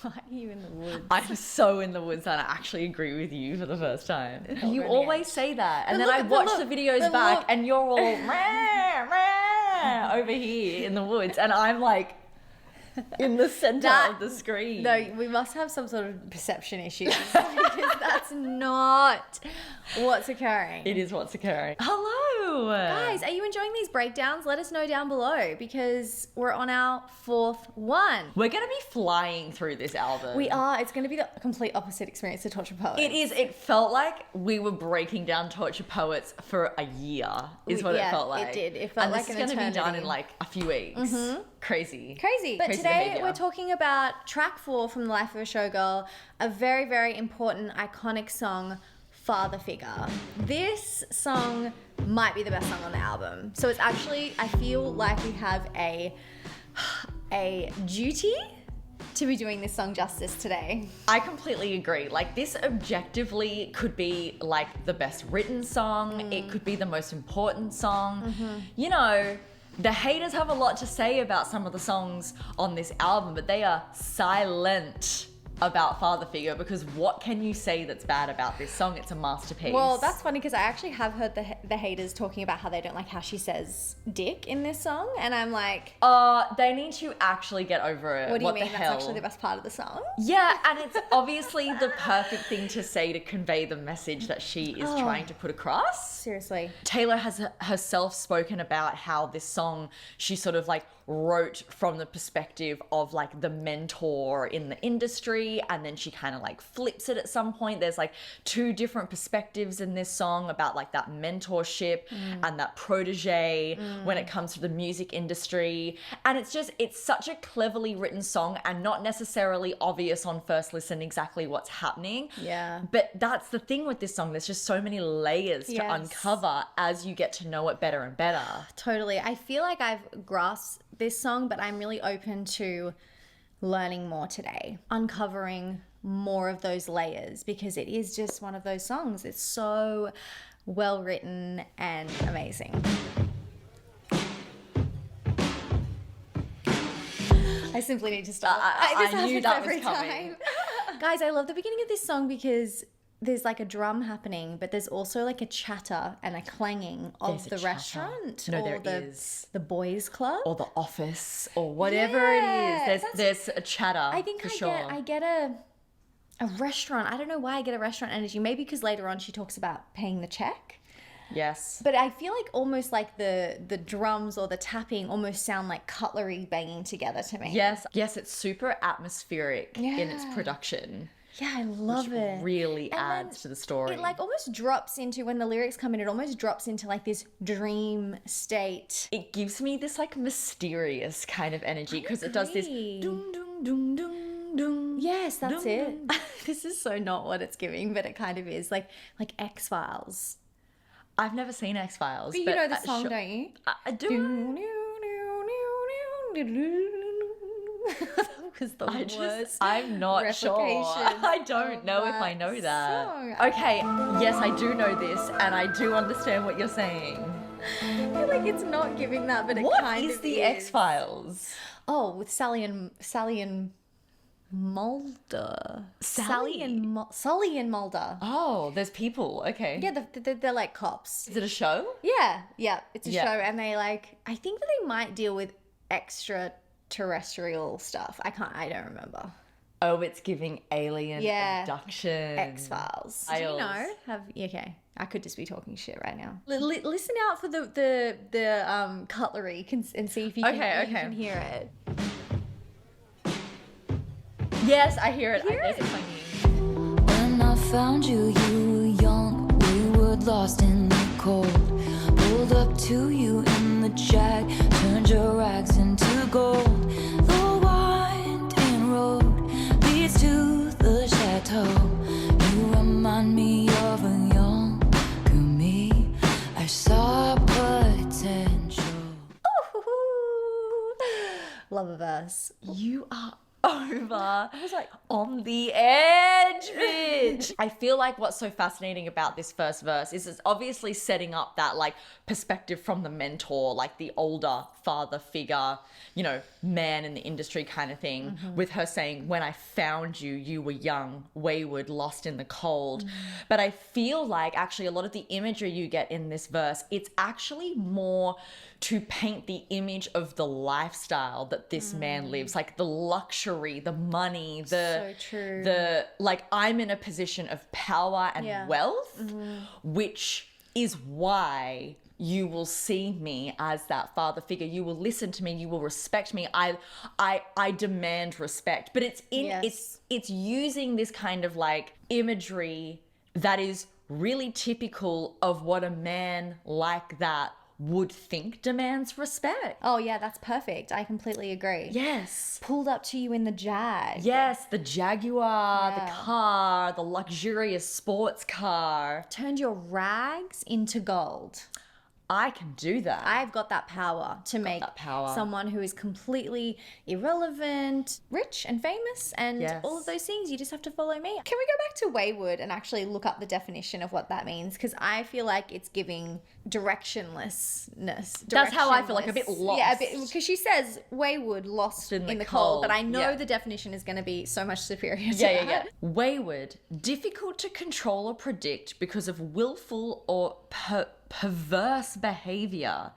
Why are you in the woods? I'm so in the woods and I actually agree with you for the first time. You really always say that. And But then I look, watch but the videos but back look. and you're all rah, rah, over here in the woods. And I'm like in the center of the screen. No, we must have some sort of perception issues because that's not what's occurring. It is what's occurring. Hello. Guys, are you enjoying these breakdowns? Let us know down below because we're on our 4th one. We're going to be flying through this album. We are. It's going to be the complete opposite experience to Torture Poets. It is. It felt like we were breaking down Torture Poets for a year, is what it felt like. It did. It felt and like this an is going to be done eternity. in like a few weeks. Crazy. But Crazy today behavior. we're talking about track 4 from The Life of a Showgirl, a very, very important, iconic song, Father Figure. This song might be the best song on the album. So it's actually, I feel like we have a duty to be doing this song justice today. I completely agree. Like, this objectively could be like the best written song. It could be the most important song. You know, the haters have a lot to say about some of the songs on this album, but they are silent about Father Figure because what can you say that's bad about this song? It's a masterpiece. Well, that's funny because I actually have heard the haters talking about how they don't like how she says dick in this song, and I'm like, they need to actually get over it. what do you mean? the That's hell? actually the best part of the song? Yeah, and it's obviously the perfect thing to say to convey the message that she is trying to put across. Seriously. Taylor has herself spoken about how this song she sort of like wrote from the perspective of like the mentor in the industry, and then she kind of like flips it at some point. There's like 2 different perspectives in this song about like that mentorship and that protege when it comes to the music industry. And it's such a cleverly written song and not necessarily obvious on first listen exactly what's happening. Yeah. But that's the thing with this song. There's just so many layers to Yes. uncover as you get to know it better and better. Totally. I feel like I've grasped this song, but I'm really open to learning more today, uncovering more of those layers because it is just one of those songs. It's so well written and amazing. I simply need to stop. I knew that was coming. time. Guys, I love the beginning of this song because there's like a drum happening, but there's also like a chatter and a clanging of There's a the chatter. restaurant No, or there is. the boys club. Or the office or whatever Yeah, it is. There's a chatter. I think for I sure. get a restaurant. I don't know why I get a restaurant energy. Maybe because later on she talks about paying the check. Yes. But I feel like almost like the drums or the tapping almost sound like cutlery banging together to me. Yes. Yes, it's super atmospheric in its Yeah. production. Yeah, I love Which it. really And then adds to the story. It like almost drops into, when the lyrics come in, it almost drops into like this dream state. It gives me this like mysterious kind of energy because it does this agree. doom doom doom doom doom. Yes, that's Dum, it. This is so not what it's giving, but it kind of is. Like X-Files. I've never seen X-Files. But you know the song, don't you? I do. That was the worst. I'm not sure. replication I don't of know if I that know that. song. Okay, yes, I do know this, and I do understand what you're saying. I feel like it's not giving that, but it What kind is of the is. X-Files? Oh, with Sally and Mulder. Sally? Sully and Mulder. Oh, there's people. Okay. Yeah, they're like cops. Is it a show? Yeah, it's a Yeah. show, and they like, I think that they might deal with extraterrestrial stuff. I don't remember. Oh, it's giving alien Yeah. abduction. X-Files. Do you Files. know? Okay. I could just be talking shit right now. Listen out for the cutlery and see if you can, Okay, you okay. can hear it. Yes, I hear it. Hear There's it? a clanging. When I found you, you were young, wayward, lost in the cold. Pulled up to you in the jag, turned your rags into gold. The winding road leads to the chateau. You remind me of a younger me. I saw potential. Love a verse. You are over. I was like, on the edge, bitch. I feel like what's so fascinating about this first verse is it's obviously setting up that like perspective from the mentor, like the older father figure, you know, man in the industry kind of thing, with her saying, when I found you, you were young, wayward, lost in the cold. But I feel like actually a lot of the imagery you get in this verse, it's actually more to paint the image of the lifestyle that this man lives, like the luxury, the money, So true. the like, I'm in a position of power and wealth, which is why you will see me as that father figure. You will listen to me. You will respect me. I demand respect. But it's it's using this kind of like imagery that is really typical of what a man like that would think demands respect. Oh yeah, that's perfect. I completely agree. Yes. Pulled up to you in the Jag. Yes, the Jaguar, Yeah. the car, the luxurious sports car. Turned your rags into gold. I can do that. I've got that power to make that power. someone who is completely irrelevant, rich and famous, and Yes. all of those things. You just have to follow me. Can we go back to wayward and actually look up the definition of what that means? Because I feel like it's giving directionlessness. That's how I feel, like a bit Directionless. Yeah, lost. because she says wayward, lost In in the the cold, but cold, I know yeah. the definition is going to be so much superior to Yeah. that. Wayward, difficult to control or predict because of willful or perverse behavior.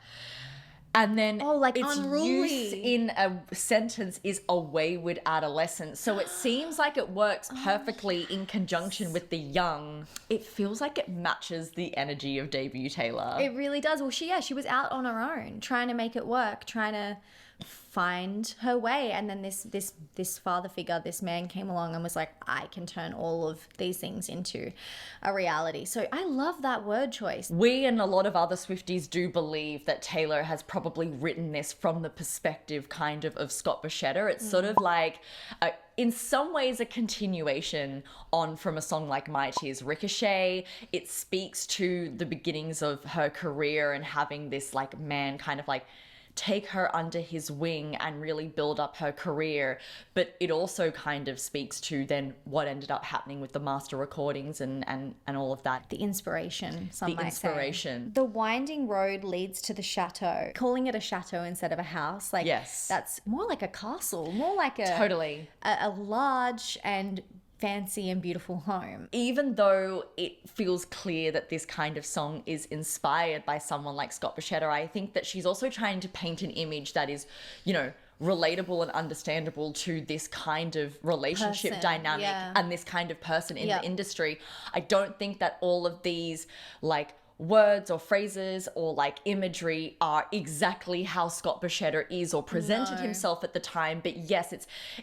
And then Oh, like its unruly. use in a sentence is a wayward adolescent. So it seems like it works perfectly in conjunction with the young. It feels like it matches the energy of debut Taylor. It really does. Well, she was out on her own, trying to make it work, trying to find her way, and then this father figure, this man came along and was like, I can turn all of these things into a reality. So I love that word choice. We and a lot of other Swifties do believe that Taylor has probably written this from the perspective kind of Scott Borchetta. It's sort of like, in some ways, a continuation on from a song like My Tears Ricochet. It speaks to the beginnings of her career and having this like man kind of like take her under his wing and really build up her career. But it also kind of speaks to then what ended up happening with the master recordings and all of that. The inspiration, some The might inspiration. say. The winding road leads to the chateau. Calling it a chateau instead of a house, like Yes. that's more like a castle, more like a Totally. a large and fancy and beautiful home. Even though it feels clear that this kind of song is inspired by someone like Scott Borchetta, I think that she's also trying to paint an image that is, you know, relatable and understandable to this kind of relationship Person, dynamic yeah. and this kind of person in Yep. the industry. I don't think that all of these like words or phrases or like imagery are exactly how Scott Borchetta is or presented No. himself at the time, but yes,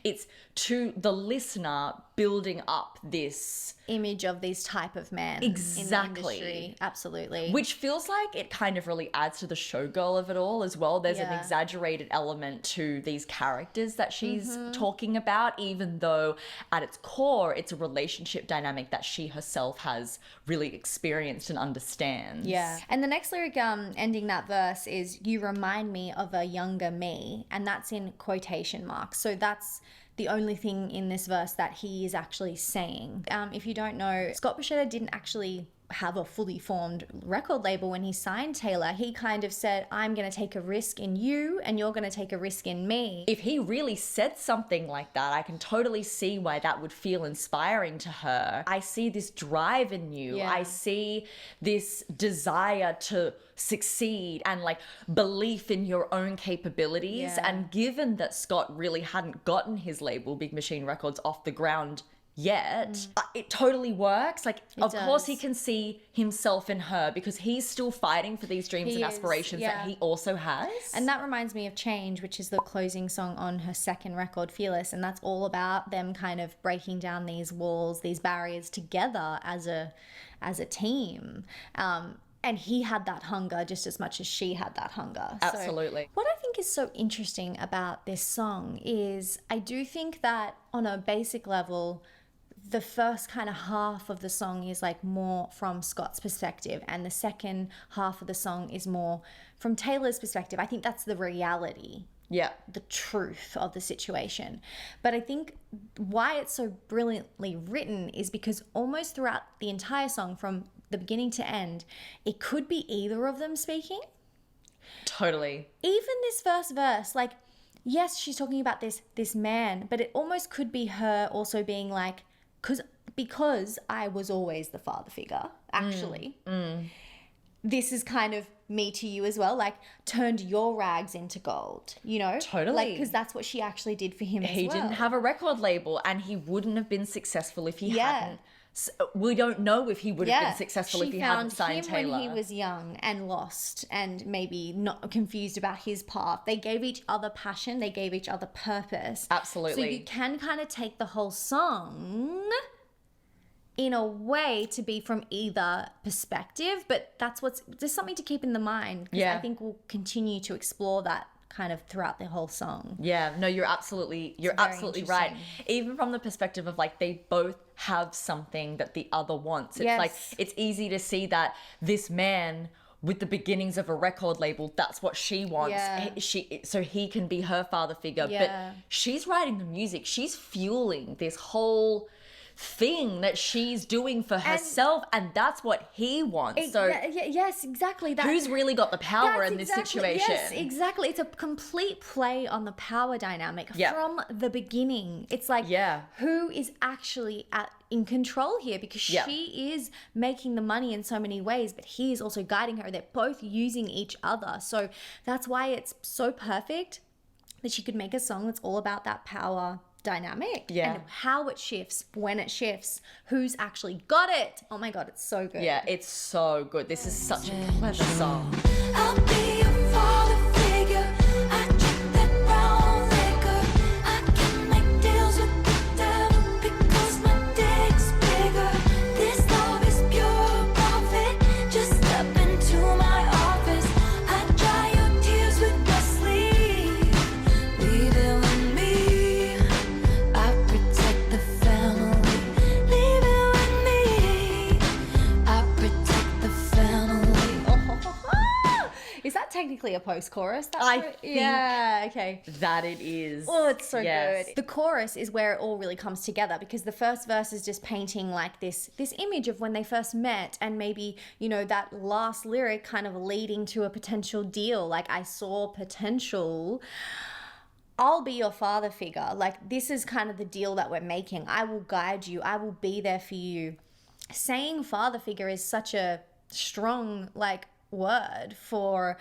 it's to the listener building up this Image of these type of men Exactly. in the industry. Absolutely. which feels like it kind of really adds to the showgirl of it all as well. There's an Yeah. exaggerated element to these characters that she's Mm-hmm. talking about, even though at its core, it's a relationship dynamic that she herself has really experienced and understands. Yeah. And the next lyric ending that verse is, you remind me of a younger me. And that's in quotation marks. So that's the only thing in this verse that he is actually saying. If you don't know, Scott Borchetta didn't actually have a fully formed record label when he signed Taylor. He kind of said, I'm going to take a risk in you and you're going to take a risk in me. If he really said something like that, I can totally see why that would feel inspiring to her. I see this drive in you. Yeah. I see this desire to succeed and like belief in your own capabilities. Yeah. And given that Scott really hadn't gotten his label, Big Machine Records, off the ground yet, it totally works. Like, of course does. he can see himself in her because he's still fighting for these dreams He and is, aspirations yeah. that he also has. And that reminds me of Change, which is the closing song on her second record, Fearless. And that's all about them kind of breaking down these walls, these barriers together as a team. And he had that hunger just as much as she had that hunger. So Absolutely. what I think is so interesting about this song is I do think that on a basic level, the first kind of half of the song is like more from Scott's perspective, and the second half of the song is more from Taylor's perspective. I think that's the reality Yeah. the truth of the situation. But I think why it's so brilliantly written is because almost throughout the entire song, from the beginning to end, it could be either of them speaking. Totally. Even this first verse, like, yes, she's talking about this man, but it almost could be her also being like, because I was always the father figure, actually. This is kind of me to you as well, like, turned your rags into gold, you know? Totally. Like, because that's what she actually did for him as well. He didn't have a record label, and he wouldn't have been successful if he hadn't. We don't know if he would have been successful if he hadn't signed Taylor. She found him when he was young and lost and maybe not confused about his path. They gave each other passion. They gave each other purpose. Absolutely. So you can kind of take the whole song in a way to be from either perspective, but there's something to keep in the mind. Yeah. I think we'll continue to explore that kind of throughout the whole song. Yeah, no, you're absolutely right. Even from the perspective of like, they both have something that the other wants. It's like, it's easy to see that this man with the beginnings of a record label, that's what she wants. So he can be her father figure. But she's writing the music. She's fueling this whole thing that she's doing for herself, and that's what he wants. So yes, exactly. Who's really got the power in this situation? Yes, exactly. It's a complete play on the power dynamic from the beginning. It's like, who is actually in control here? Because she is making the money in so many ways, but he is also guiding her. They're both using each other. So that's why it's so perfect that she could make a song that's all about that power dynamic and how it shifts, when it shifts, who's actually got it. Oh my God, it's so good. Yeah, it's so good. This is such a clever song. I'll be your father figure. I drink that brown liquor. I can make deals with the devil because my dick's bigger. This love is pure profit. Just step into my office. I dry your tears with my sleeve. Leave it with me. I protect the family. Leave it with me. I protect the family. Is that technically a post-chorus? I think okay. that it is. Oh, it's so good. The chorus is where it all really comes together, because the first verse is just painting like this image of when they first met, and maybe, you know, that last lyric kind of leading to a potential deal. Like, I saw potential. I'll be your father figure. Like, this is kind of the deal that we're making. I will guide you. I will be there for you. Saying father figure is such a strong, like, word for,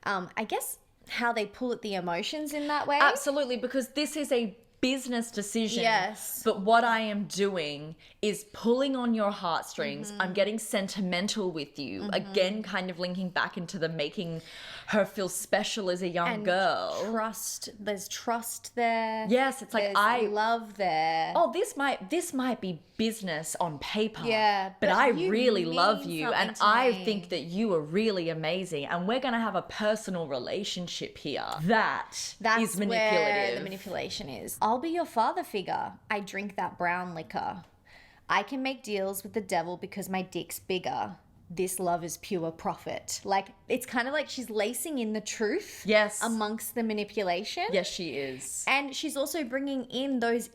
I guess, how they pull at the emotions in that way. Absolutely, because this is a business decision. Yes. But what I am doing is pulling on your heartstrings. I'm getting sentimental with you. Again, kind of linking back into the making her feel special as a young girl. Trust. There's trust there. Yes, it's like There's love there. Oh, this might be business on paper. Yeah, but I you really mean love you, something and to I me. think that you are really amazing, and we're gonna have a personal relationship here. That's That's manipulative. where the manipulation is. I'll be your father figure. I drink that brown liquor. I can make deals with the devil because my dick's bigger. This love is pure profit. Like, it's kind of like she's lacing in the truth. Yes. Amongst the manipulation. Yes, she is. And she's also bringing in those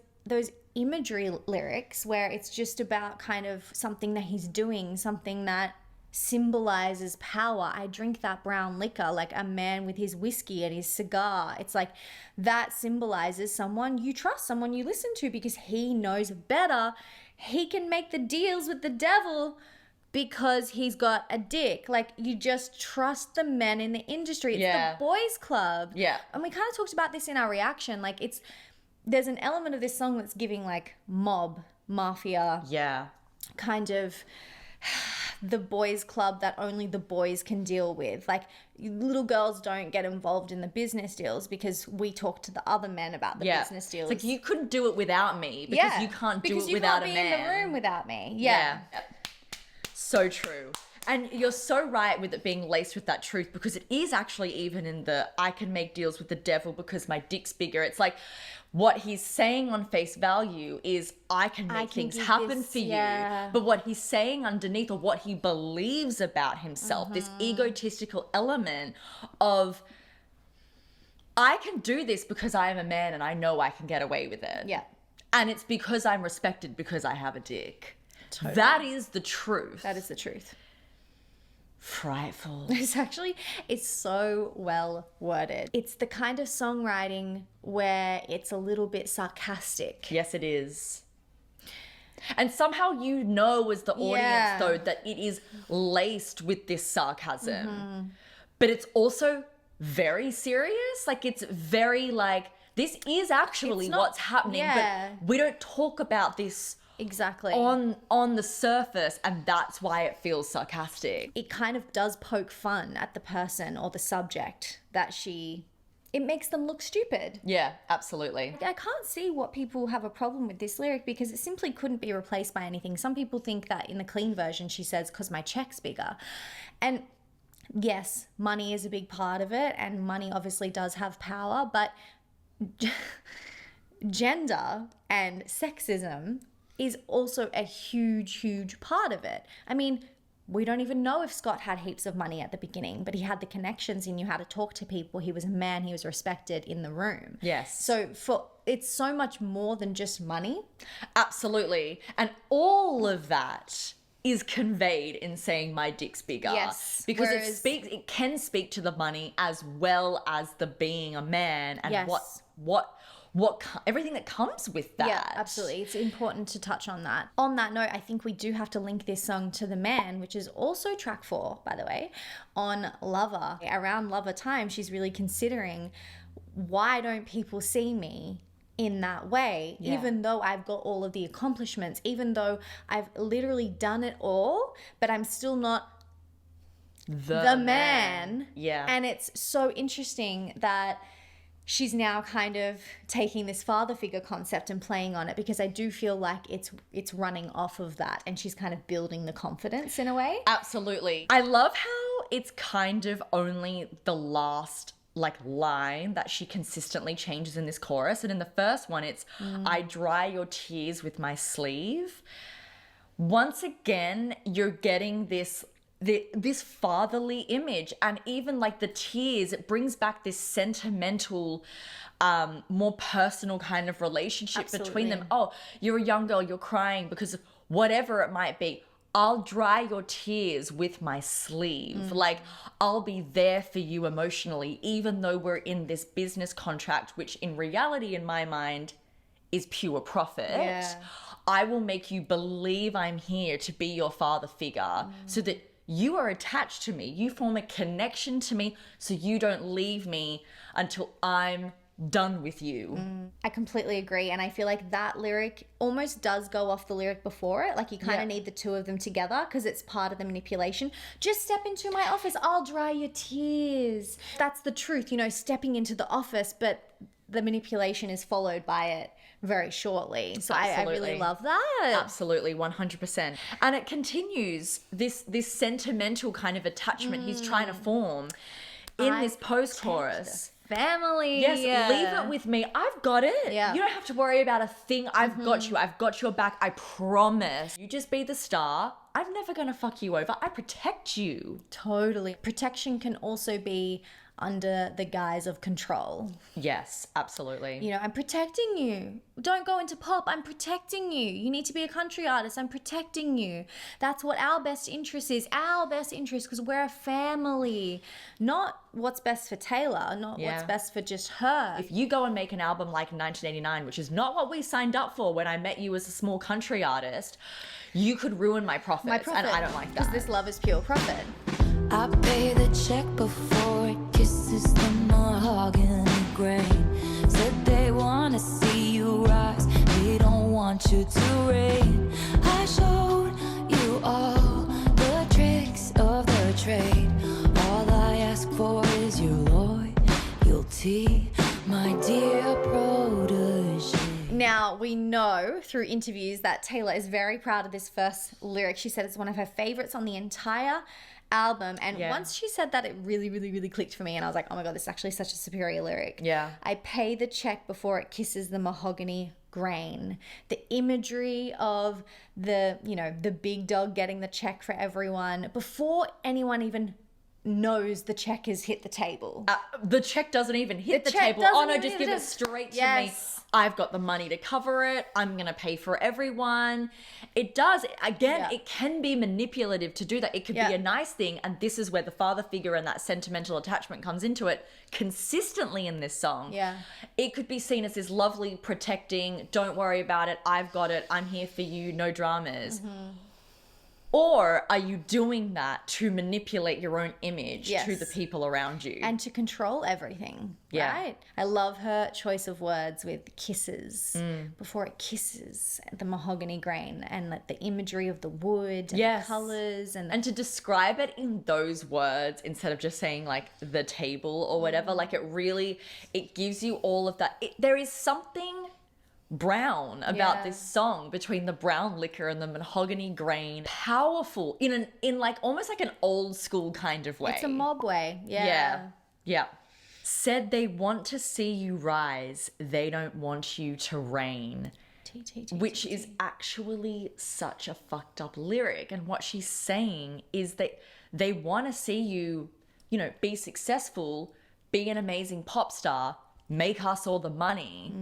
imagery lyrics where it's just about kind of something that he's doing, something that symbolizes power. I drink that brown liquor, like a man with his whiskey and his cigar. It's like that symbolizes someone you trust, someone you listen to, because he knows better. He can make the deals with the devil because he's got a dick. Like, you just trust the men in the industry. It's the boys club. Yeah. And we kind of talked about this in our reaction. Like, there's an element of this song that's giving like mafia. Yeah. Kind of the boys club that only the boys can deal with. Like, little girls don't get involved in the business deals because we talk to the other men about the business deals. It's like, you couldn't do it without me because you can't do it without a man. Because you can't be in the room without me. Yeah. So true. And you're so right with it being laced with that truth, because it is actually even in the I can make deals with the devil because my dick's bigger. It's like, what he's saying on face value is I can make things happen for you. But what he's saying underneath, or what he believes about himself, this egotistical element of I can do this because I am a man and I know I can get away with it. Yeah. And it's because I'm respected because I have a dick. Totally. That is the truth. That is the truth. Frightful. It's so well worded. It's the kind of songwriting where it's a little bit sarcastic. Yes, it is. And somehow you know as the audience, though, that it is laced with this sarcasm. But it's also very serious. Like, it's very like, this is actually what's happening. Yeah. But we don't talk about this Exactly. on the surface, and that's why it feels sarcastic. It kind of does poke fun at the person or the subject that it makes them look stupid. Yeah, absolutely. I can't see what people have a problem with this lyric because it simply couldn't be replaced by anything. Some people think that in the clean version she says, because my check's bigger. And yes, money is a big part of it, and money obviously does have power, but gender and sexism is also a huge, huge part of it. I mean, we don't even know if Scott had heaps of money at the beginning, but he had the connections, he knew how to talk to people, he was a man, he was respected in the room. Yes. So it's so much more than just money. Absolutely. And all of that is conveyed in saying my dick's bigger. Yes. Because it can speak to the money as well as the being a man and Yes. what everything that comes with that. Yeah, absolutely. It's important to touch on that. On that note, I think we do have to link this song to The Man, which is also track 4, by the way, on Lover. Around Lover time, she's really considering, why don't people see me in that way, even though I've got all of the accomplishments, even though I've literally done it all, but I'm still not the man. Yeah. And it's so interesting that she's now kind of taking this father figure concept and playing on it, because I do feel like it's running off of that, and she's kind of building the confidence in a way. Absolutely. I love how it's kind of only the last line that she consistently changes in this chorus. And in the first one, it's I dry your tears with my sleeve. Once again, you're getting this fatherly image, and even like the tears, it brings back this sentimental, more personal kind of relationship between them. Oh, you're a young girl, you're crying because of whatever it might be. I'll dry your tears with my sleeve. Like, I'll be there for you emotionally, even though we're in this business contract, which in reality, in my mind, is pure profit. Yeah. I will make you believe I'm here to be your father figure so that you are attached to me. You form a connection to me so you don't leave me until I'm done with you. I completely agree. And I feel like that lyric almost does go off the lyric before it. Like, you kind of need the two of them together because it's part of the manipulation. Just step into my office. I'll dry your tears. That's the truth, stepping into the office, but the manipulation is followed by it very shortly. So I really love that. Absolutely, 100%. And it continues this sentimental kind of attachment he's trying to form in this post-chorus. Family. Yes, leave it with me. I've got it. Yeah. You don't have to worry about a thing. I've got you. I've got your back. I promise. You just be the star. I'm never going to fuck you over. I protect you. Totally. Protection can also be under the guise of control. Yes, absolutely. I'm protecting you. Don't go into pop. I'm protecting you. You need to be a country artist. I'm protecting you. That's what our best interest is. Our best interest, because we're a family. Not what's best for Taylor, not what's best for just her. If you go and make an album like 1989, which is not what we signed up for when I met you as a small country artist, you could ruin my profits. And I don't like that. Because this love is pure profit. I pay the check before it kisses the mahogany grain. Said they wanna see you rise, they don't want you to reign. I showed you all the tricks of the trade. All I ask for is your loyalty, my dear protege. Now, we know through interviews that Taylor is very proud of this first lyric. She said it's one of her favorites on the entire album. And once she said that, it really, really, really clicked for me. And I was like, oh my God, this is actually such a superior lyric. Yeah. I pay the check before it kisses the mahogany grain. The imagery of the big dog getting the check for everyone before anyone even knows the check has hit the table. The check doesn't even hit the check table. doesn't Oh no, even just hit give it. it straight to me. Yes. I've got the money to cover it. I'm going to pay for everyone. It does. Again, Yeah. it can be manipulative to do that. It could be Yeah. a nice thing. And this is where the father figure and that sentimental attachment comes into it consistently in this song. Yeah. It could be seen as this lovely protecting, don't worry about it. I've got it. I'm here for you. No dramas. Mm-hmm. Or are you doing that to manipulate your own image Yes. to the people around you? And to control everything, Yeah. right? I love her choice of words with kisses. Before it kisses, the mahogany grain and like the imagery of the wood and Yes. the colours and And to describe it in those words instead of just saying like the table or whatever, like it gives you all of that. There is something brown about Yeah. this song, between the brown liquor and the mahogany grain. Powerful in like almost like an old school kind of way. it's a mob way. Yeah. Yeah. Said they want to see you rise, they don't want you to reign. Which is actually such a fucked up lyric. And what she's saying is that they want to see you, be successful, be an amazing pop star, make us all the money.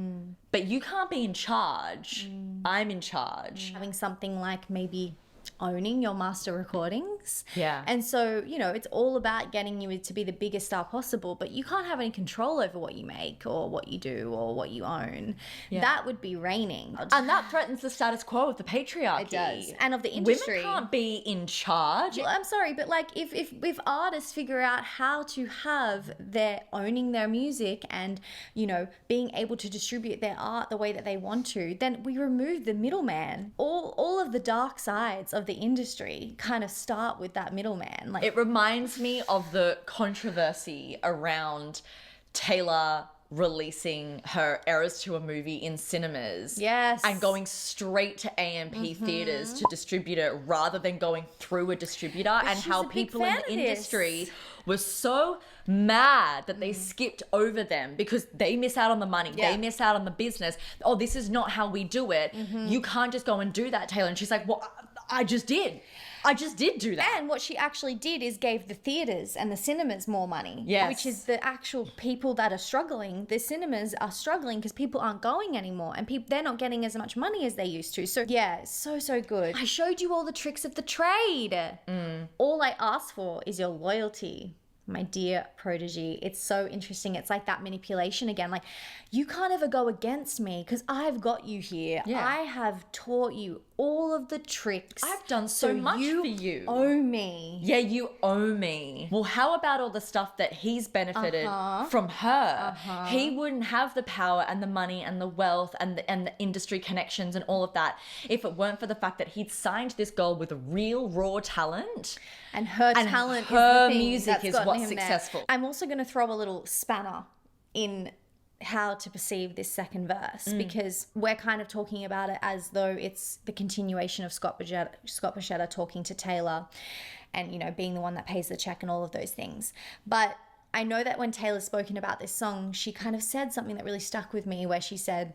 But you can't be in charge. I'm in charge. Having something like maybe owning your master recordings. Yeah. And so, it's all about getting you to be the biggest star possible, but you can't have any control over what you make or what you do or what you own. Yeah. That would be reigning. And that threatens the status quo of the patriarchy. It does. And of the industry. Women can't be in charge. Well, I'm sorry, but like if artists figure out how to have their owning their music and, being able to distribute their art the way that they want to, then we remove the middleman. All of the dark sides of the industry kind of start with that middleman. Like It reminds me of the controversy around Taylor releasing her Eras to a movie in cinemas. Yes. And going straight to AMP theaters to distribute it rather than going through a distributor, and she's how a big people in fan the of this. industry were so mad that they skipped over them because they miss out on the money. Yeah. They miss out on the business. Oh, this is not how we do it. You can't just go and do that, Taylor. And she's like, well, I just did. I just did do that. And what she actually did is gave the theaters and the cinemas more money. Yes. Which is the actual people that are struggling. The cinemas are struggling because people aren't going anymore and they're not getting as much money as they used to. So yeah, so good. I showed you all the tricks of the trade. All I ask for is your loyalty, my dear protege. It's so interesting. It's like that manipulation again. Like, you can't ever go against me because I've got you here. Yeah. I have taught you all of the tricks. I've done so much for you. Owe me. Yeah, you owe me. Well, how about all the stuff that he's benefited from her? He wouldn't have the power and the money and the wealth and the industry connections and all of that if it weren't for the fact that he'd signed this girl with real raw talent. And her And talent her is the thing music that's is gotten what's him there. successful. I'm also going to throw a little spanner in how to perceive this second verse because we're kind of talking about it as though it's the continuation of Scott Borchetta talking to Taylor and, being the one that pays the check and all of those things. But I know that when Taylor's spoken about this song, she kind of said something that really stuck with me where she said,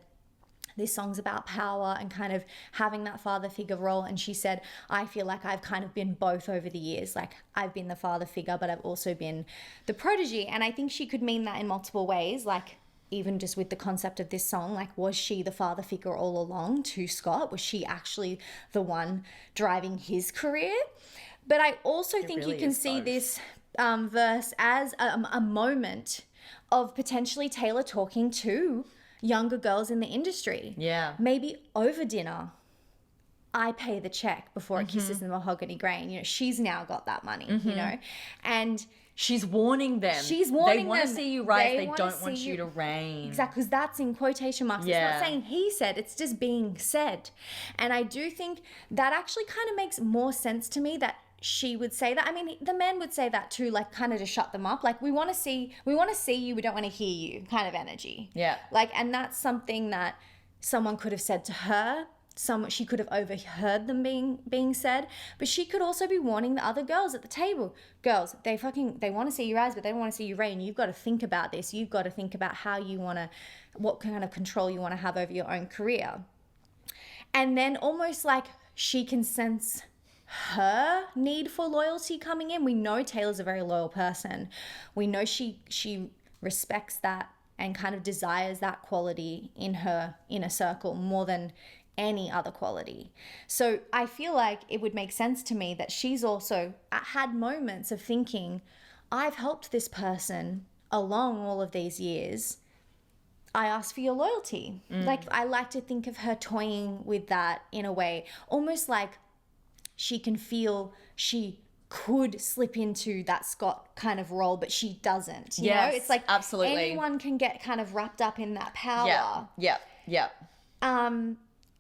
this song's about power and kind of having that father figure role. And she said, I feel like I've kind of been both over the years. Like, I've been the father figure, but I've also been the protege. And I think she could mean that in multiple ways. Like, even just with the concept of this song, like, was she the father figure all along to Scott? Was she actually the one driving his career? But I also think really you can is see both. this verse as a moment of potentially Taylor talking to younger girls in the industry. Yeah. Maybe over dinner, I pay the check before it kisses the mahogany grain. She's now got that money, and She's warning them. She's warning They want to them. see you rise. They wanna don't want see you to reign. exactly, because that's in quotation marks. Yeah. It's not saying he said, it's just being said. And I do think that actually kind of makes more sense to me that she would say that. I mean, the men would say that too, like, kind of to shut them up. Like, we want to see you, we don't want to hear you kind of energy. Yeah. Like, and that's something that someone could have said to her. She could have overheard them being said, but she could also be warning the other girls at the table. Girls, they want to see you rise, but they don't want to see you reign. You've got to think about this. You've got to think about what kind of control you want to have over your own career. And then almost like she can sense her need for loyalty coming in. We know Taylor's a very loyal person. We know she respects that and kind of desires that quality in her inner circle more than any other quality. So I feel like it would make sense to me that she's also had moments of thinking, I've helped this person along all of these years. I ask for your loyalty. Like, I like to think of her toying with that in a way, almost like she can feel she could slip into that Scott kind of role, but she doesn't. You know, it's like absolutely. Anyone can get kind of wrapped up in that power. Yeah.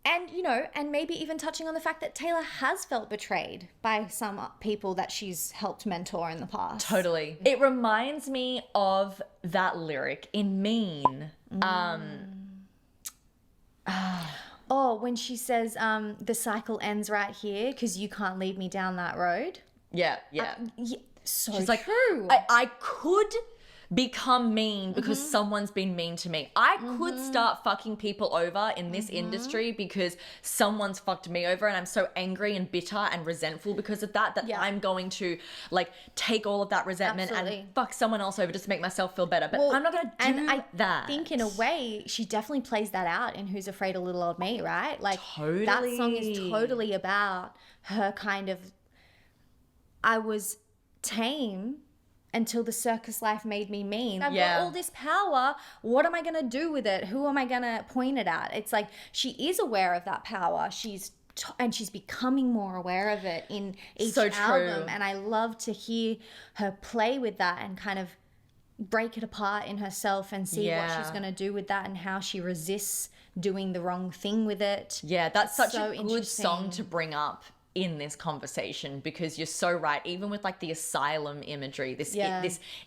And, you know, and maybe even touching on the fact that Taylor has felt betrayed by some people that she's helped mentor in the past. Totally. It reminds me of that lyric in Mean. Oh, when she says, the cycle ends right here because you can't lead me down that road. Yeah. So She's like, true. I could become mean because someone's been mean to me. I could start fucking people over in this industry because someone's fucked me over, and I'm so angry and bitter and resentful because of that I'm going to like take all of that resentment and fuck someone else over just to make myself feel better. But I'm not going to do that. I think in a way she definitely plays that out in Who's Afraid of Little Old Me, right? Like that song is totally about her kind of, I was tame until the circus life made me mean. I've got all this power. What am I going to do with it? Who am I going to point it at? It's like she is aware of that power. She's becoming more aware of it in each album. And I love to hear her play with that and kind of break it apart in herself and see what she's going to do with that and how she resists doing the wrong thing with it. Yeah, that's such a good song to bring up in this conversation, because you're so right. Even with like the asylum imagery, this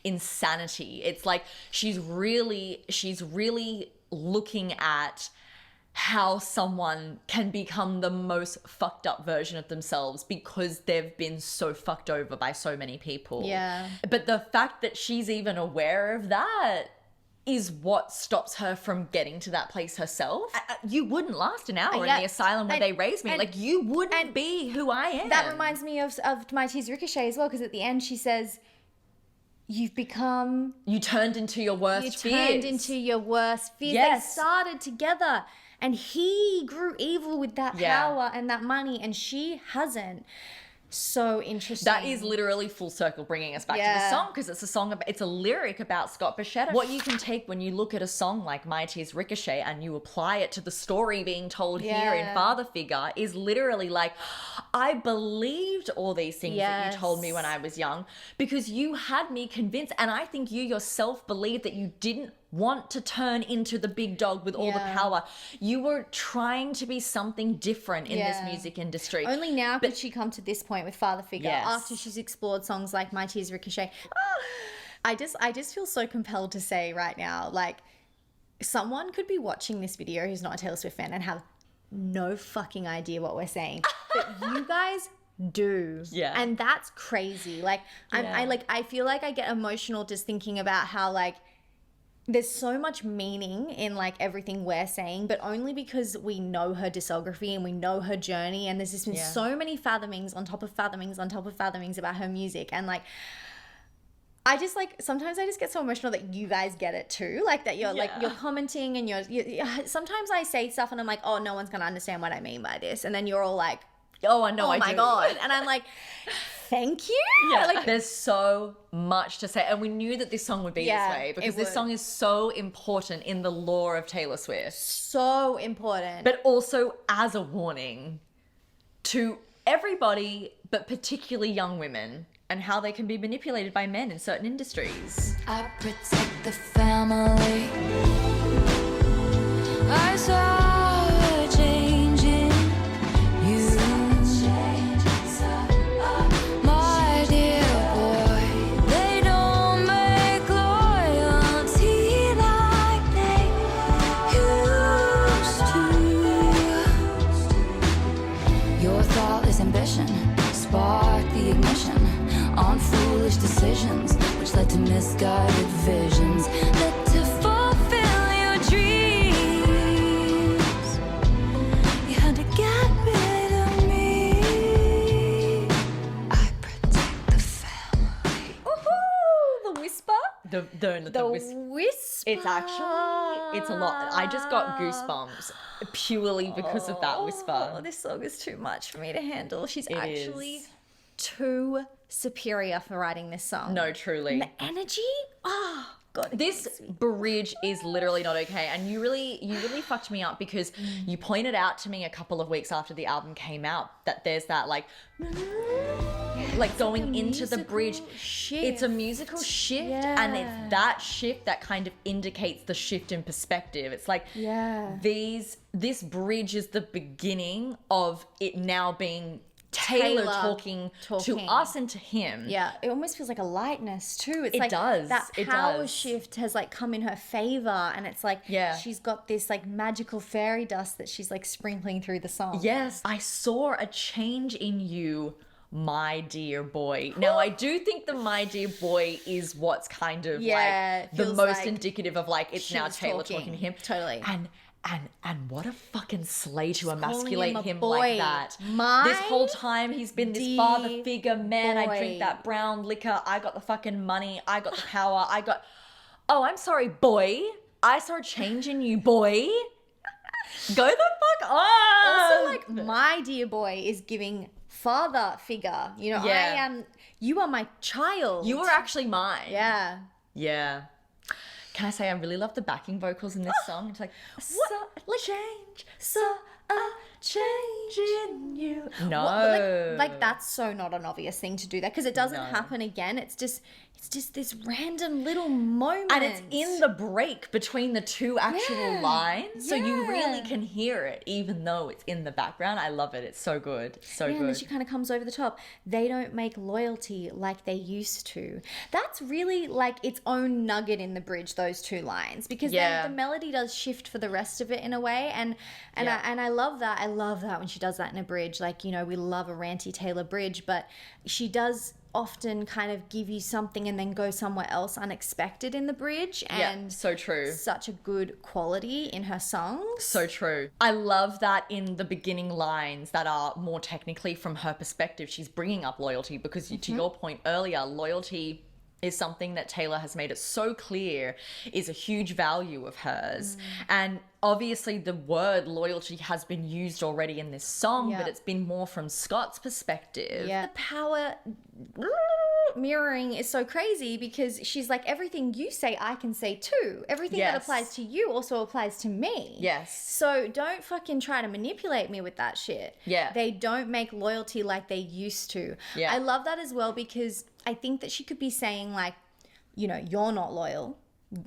insanity, it's like she's really looking at how someone can become the most fucked up version of themselves because they've been so fucked over by so many people. Yeah. But the fact that she's even aware of that is what stops her from getting to that place herself. You wouldn't last an hour in the asylum where they raised me. Like, you wouldn't be who I am. That reminds me of My Tears Ricochet as well, because at the end she says, you turned into your worst fears. You turned into your worst fears. Yes. They started together and he grew evil with that power and that money, and she hasn't. So interesting. That is literally full circle bringing us back to the song, because it's a lyric about Scott Bichetta. What you can take when you look at a song like My Tears Ricochet and you apply it to the story being told here in Father Figure is literally like, I believed all these things that you told me when I was young because you had me convinced, and I think you yourself believed that you didn't want to turn into the big dog with all the power. You were trying to be something different in this music industry. Only now could she come to this point with Father Figure after she's explored songs like My Tears Ricochet. I just feel so compelled to say right now, like, someone could be watching this video who's not a Taylor Swift fan and have no fucking idea what we're saying. But you guys do. Yeah. And that's crazy. Like, I feel like I get emotional just thinking about how, like, there's so much meaning in like everything we're saying, but only because we know her discography and we know her journey, and there's just been so many fathomings on top of fathomings on top of fathomings about her music. And like, I just like, sometimes I just get so emotional that you guys get it too, like that you're like, you're commenting and you're sometimes I say stuff and I'm like, oh, no one's gonna understand what I mean by this, and then you're all like, oh, I know, oh my God. And I'm like, thank you. Yeah, like, there's so much to say. And we knew that this song would be this way because this song is so important in the lore of Taylor Swift. So important. But also as a warning to everybody, but particularly young women, and how they can be manipulated by men in certain industries. I protect the family. I saw a change in you. My dear boy, they don't make loyalty like they used to. Your thoughtless ambition sparked the ignition on foolish decisions, which led to misguided visions, led to fulfill your dreams. You had to get rid of me. the whisper. it's a lot. I just got goosebumps purely because of that whisper. Oh, this song is too much for me to handle. She's It actually is. too superior for writing this song. No, truly. And the energy? Oh, God. This bridge is literally not okay, and you really fucked me up because you pointed out to me a couple of weeks after the album came out that there's that like going into the bridge. Shift. It's a musical shift, and it's that shift that kind of indicates the shift in perspective. It's like this bridge is the beginning of it now being Taylor talking to us and to him. Yeah, it almost feels like a lightness too. It's It like does. that It power does. shift has like come in her favor, and it's like she's got this like magical fairy dust that she's like sprinkling through the song. Yes, I saw a change in you, my dear boy. Now, I do think the my dear boy is what's kind of like the feels most like indicative of like it's now she's Taylor talking to him. Totally. And what a fucking slay to calling emasculate him a him boy. like that. My This whole time he's been this father figure, man, I drink boy. that brown liquor, I got the fucking money, I got the power, oh, I'm sorry, boy. I saw a change in you, boy. Go the fuck on. Also, like, my dear boy is giving father figure. You know, you are my child. You were actually mine. Yeah. Yeah. Can I say I really love the backing vocals in this song? It's like, saw a change in you. No. Like that's so not an obvious thing to do that because it doesn't happen again. It's just this random little moment. And it's in the break between the two actual lines. So you really can hear it even though it's in the background. I love it. It's so good. So good. And then she kind of comes over the top. They don't make loyalty like they used to. That's really like its own nugget in the bridge, those two lines. Because then the melody does shift for the rest of it in a way. And I love that. I love that when she does that in a bridge. Like, you know, we love a ranty Taylor bridge, but she does often kind of give you something and then go somewhere else unexpected in the bridge, and so true. Such a good quality in her songs. So true. I love that in the beginning lines that are more technically from her perspective, she's bringing up loyalty because to your point earlier, loyalty is something that Taylor has made it so clear is a huge value of hers. And obviously the word loyalty has been used already in this song, but it's been more from Scott's perspective. The power mirroring is so crazy because she's like, everything you say, I can say too. Everything that applies to you also applies to me. Yes. So don't fucking try to manipulate me with that shit. Yeah. They don't make loyalty like they used to. Yeah. I love that as well because I think that she could be saying like, you know, you're not loyal.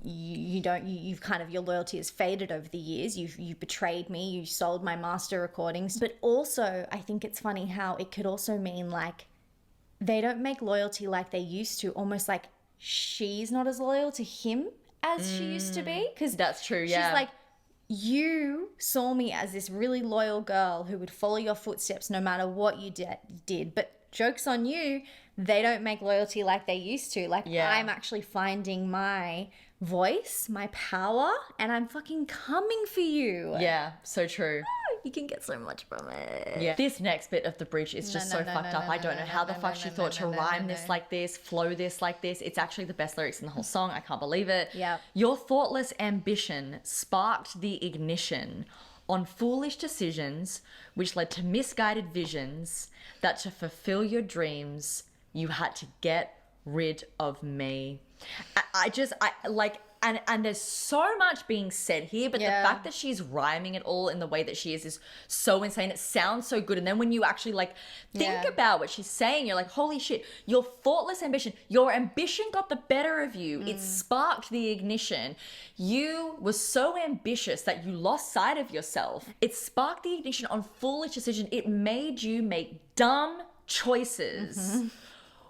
You've kind of, your loyalty has faded over the years. You've betrayed me. You sold my master recordings. But also, I think it's funny how it could also mean like, they don't make loyalty like they used to, almost like she's not as loyal to him as she used to be. Because that's true, she's like, you saw me as this really loyal girl who would follow your footsteps no matter what you did. But joke's on you, they don't make loyalty like they used to. Like, I'm actually finding my voice, my power, and I'm fucking coming for you. Yeah, so true. You can get so much from it. Yeah. This next bit of the bridge is just so fucked up. I don't know how the fuck she thought to rhyme this like this, flow this like this. It's actually the best lyrics in the whole song. I can't believe it. Yeah. Your thoughtless ambition sparked the ignition on foolish decisions which led to misguided visions that to fulfill your dreams you had to get rid of me. And there's so much being said here, but the fact that she's rhyming it all in the way that she is so insane. It sounds so good. And then when you actually like think about what she's saying, you're like, holy shit, your thoughtless ambition, your ambition got the better of you. It sparked the ignition. You were so ambitious that you lost sight of yourself. It sparked the ignition on foolish decision. It made you make dumb choices,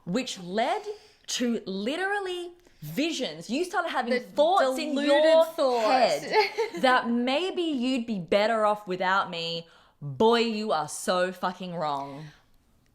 which led to literally visions. You started having thoughts in your head that maybe you'd be better off without me. Boy, you are so fucking wrong.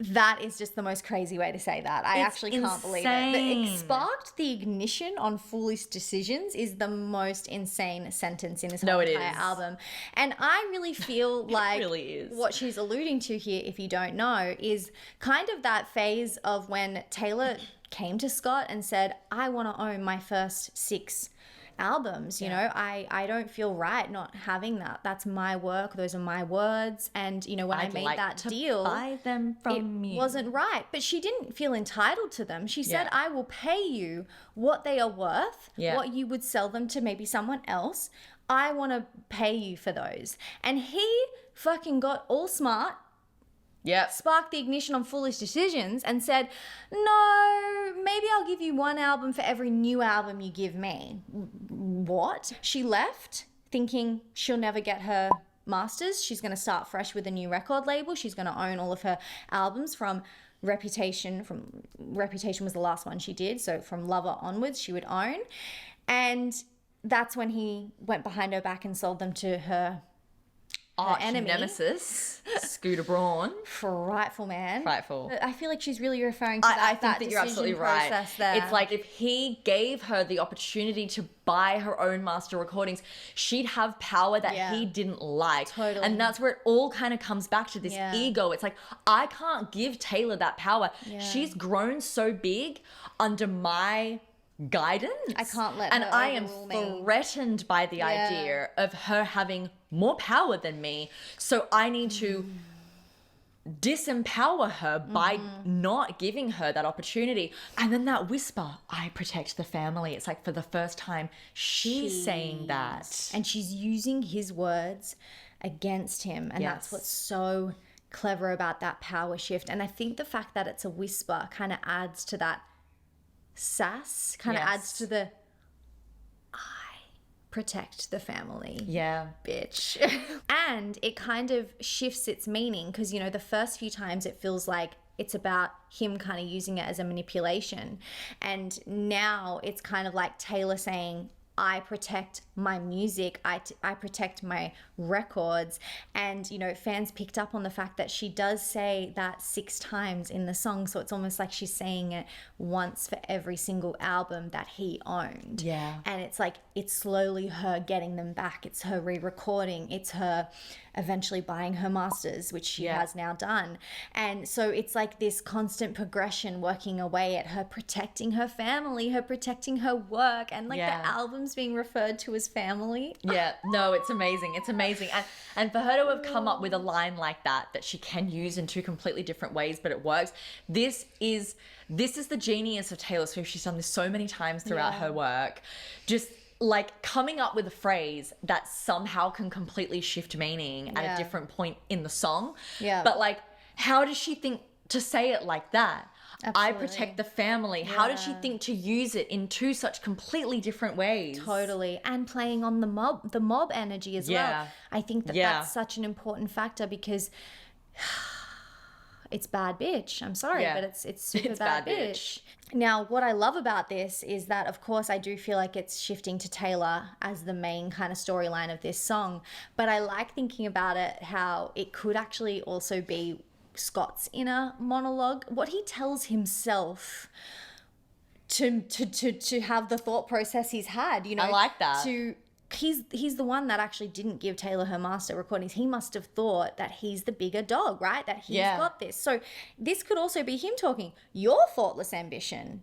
That is just the most crazy way to say that. I It's actually can't believe it. insane. It sparked the ignition on Foolish Decisions is the most insane sentence in this whole entire album. And I really feel like really is. what she's alluding to here, if you don't know, is kind of that phase of when Taylor came to Scott and said, I want to own my first 6 albums. You know, I don't feel right not having that. That's my work. Those are my words. And, you know, when I made that deal, buy them from it wasn't right. But she didn't feel entitled to them. She said, I will pay you what they are worth, what you would sell them to maybe someone else. I want to pay you for those. And he fucking got all smart, sparked the ignition on Foolish Decisions and said, no, maybe I'll give you 1 album for every new album you give me. What? She left thinking she'll never get her masters. She's going to start fresh with a new record label. She's going to own all of her albums from Reputation was the last one she did. So from Lover onwards, she would own. And that's when he went behind her back and sold them to her enemy. Nemesis, Scooter Braun. Frightful, man. Frightful. I feel like she's really referring to I think that you're absolutely right. There. It's like if he gave her the opportunity to buy her own master recordings, she'd have power that he didn't like. Totally. And that's where it all kind of comes back to this ego. It's like, I can't give Taylor that power. Yeah. She's grown so big under my guidance. I can't let and her I am overrule me. threatened by the idea of her having more power than me. So I need to disempower her by not giving her that opportunity. And then that whisper, I protect the family. It's like for the first time, she's saying that. And she's using his words against him. And that's what's so clever about that power shift. And I think the fact that it's a whisper kind of adds to that sass, kind of adds to the protect the family. Yeah. Bitch. And it kind of shifts its meaning because, you know, the first few times it feels like it's about him kind of using it as a manipulation. And now it's kind of like Taylor saying, I protect my music, I protect my records. And, you know, fans picked up on the fact that she does say that 6 times in the song. So it's almost like she's saying it once for every single album that he owned. Yeah. And it's like, it's slowly her getting them back. It's her re-recording. It's her eventually buying her masters, which she has now done. And so it's like this constant progression working away at her protecting her family, her protecting her work, and like the albums being referred to as family. Yeah, no, it's amazing. It's amazing. And for her to have come up with a line like that she can use in 2 completely different ways, but it works. This is the genius of Taylor Swift. She's done this so many times throughout her work. Just like coming up with a phrase that somehow can completely shift meaning at a different point in the song. Yeah. But like, how does she think to say it like that? Absolutely. I protect the family. How did she think to use it in 2 such completely different ways? Totally. And playing on the mob energy as well. I think that's such an important factor because it's bad bitch. I'm sorry, but it's super bad bitch. Now, what I love about this is that, of course, I do feel like it's shifting to Taylor as the main kind of storyline of this song. But I like thinking about it, how it could actually also be Scott's inner monologue, what he tells himself to have the thought process he's had, you know. I like that. He's the one that actually didn't give Taylor her master recordings. He must have thought that he's the bigger dog, right? That he's got this. So this could also be him talking. Your thoughtless ambition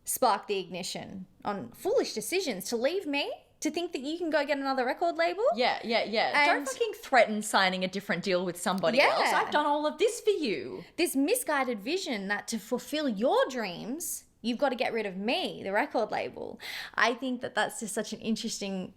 sparked the ignition on Foolish Decisions to leave me, to think that you can go get another record label. Yeah. Don't fucking threaten signing a different deal with somebody else. I've done all of this for you. This misguided vision that to fulfill your dreams, you've got to get rid of me, the record label. I think that that's just such an interesting...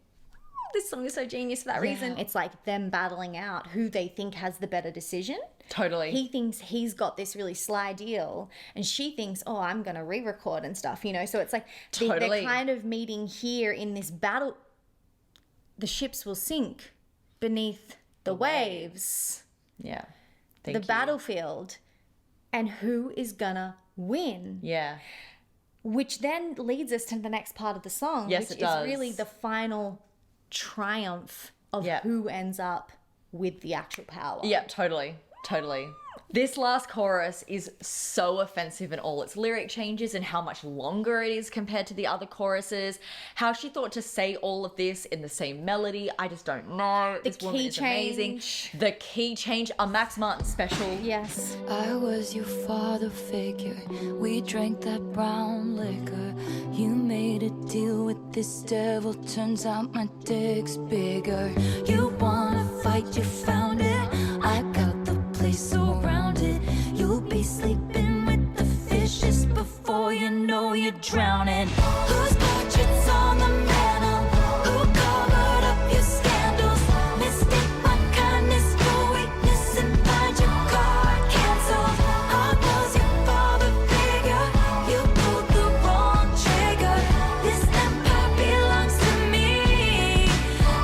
This song is so genius for that reason. It's like them battling out who they think has the better decision. Totally. He thinks he's got this really sly deal and she thinks, oh, I'm going to re-record and stuff, you know. So it's like they're kind of meeting here in this battle. The ships will sink beneath the waves. Yeah. The battlefield. And who is going to win? Yeah. Which then leads us to the next part of the song. Yes, which it does. is really the final triumph of who ends up with the actual power. Yeah, totally. This last chorus is so offensive in all its lyric changes and how much longer it is compared to the other choruses. How she thought to say all of this in the same melody, I just don't know. This woman is amazing. The key change, a Max Martin special. Yes. I was your father figure. We drank that brown liquor. You made a deal with this devil. Turns out my dick's bigger. You wanna fight, you found it. I got the place surrounded. You'll be sleeping with the fishes before you know you're drowning. Whose portraits on the mantle? Who covered up your scandals? Mistake my kindness for weakness and find your card canceled. I was your father figure. You pulled the wrong trigger. This empire belongs to me.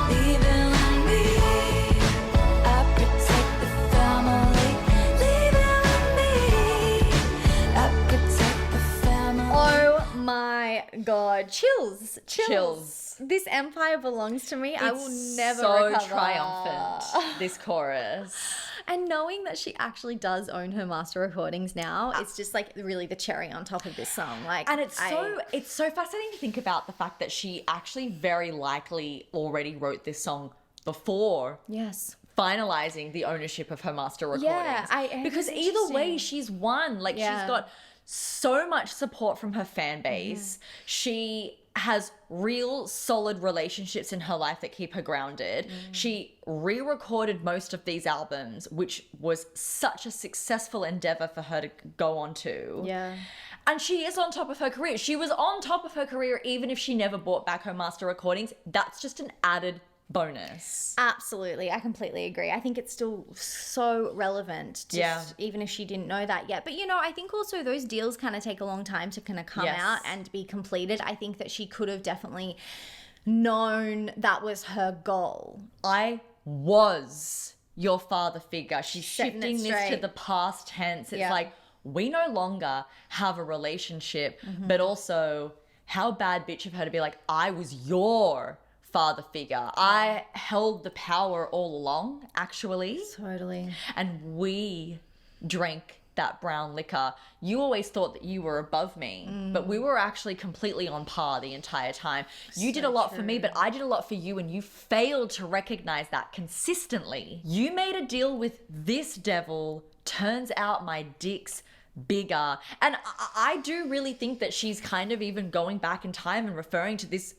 Leave it on me. I protect the family. Leave it on me. I protect the family. Oh my God. Chills. Chills. This empire belongs to me. I will never so recover. triumphant, this chorus. And knowing that she actually does own her master recordings now, it's just like really the cherry on top of this song. Like, And it's so fascinating to think about the fact that she actually very likely already wrote this song before yes. finalizing the ownership of her master recordings. Because it's either way, interesting. she's won. Like, Yeah. she's got so much support from her fan base. She has real solid relationships in her life that keep her grounded. She re-recorded most of these albums, which was such a successful endeavor for her to go on to. Yeah. And she is on top of her career. She was on top of her career even if she never bought back her master recordings. That's just an added bonus. Absolutely. I completely agree. I think it's still so relevant, even if she didn't know that yet. But, you know, I think also those deals kind of take a long time to kind of come out and be completed. I think that she could have definitely known that was her goal. I was your father figure. She's Setting it shifting this to straight. the past tense. It's Yeah. like, we no longer have a relationship, but also how bad bitch of her to be like, I was your father figure. I held the power all along, actually. Totally. And we drank that brown liquor. You always thought that you were above me, but we were actually completely on par the entire time. You did a lot for me, but I did a lot for you, and you failed to recognize that consistently. You made a deal with this devil. Turns out my dick's bigger. And I do really think that she's kind of even going back in time and referring to this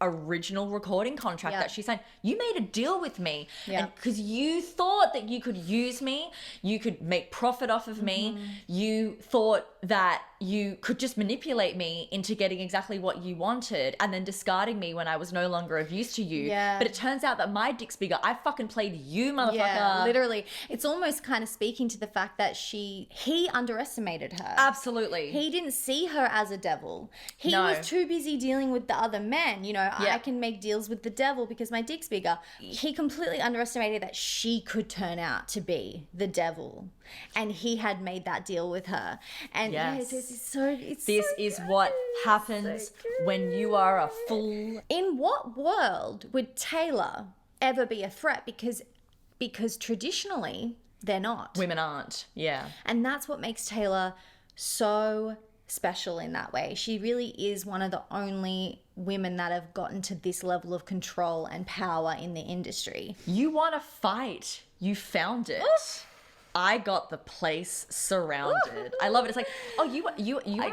original recording contract that she signed. You made a deal with me, and because you thought that you could use me, you could make profit off of me, you thought that you could just manipulate me into getting exactly what you wanted and then discarding me when I was no longer of use to you. But it turns out that my dick's bigger. I fucking played you, motherfucker. Yeah, literally. It's almost kind of speaking to the fact that he underestimated her. Absolutely. He didn't see her as a devil. He was too busy dealing with the other men. You know, I can make deals with the devil because my dick's bigger. He completely underestimated that she could turn out to be the devil. And he had made that deal with her. And this is what happens when you are a fool. In what world would Taylor ever be a threat? Because traditionally they're not. Women aren't. Yeah. And that's what makes Taylor so special in that way. She really is one of the only women that have gotten to this level of control and power in the industry. You want to fight. You found it. Oof. I got the place surrounded. I love it. It's like, oh, you want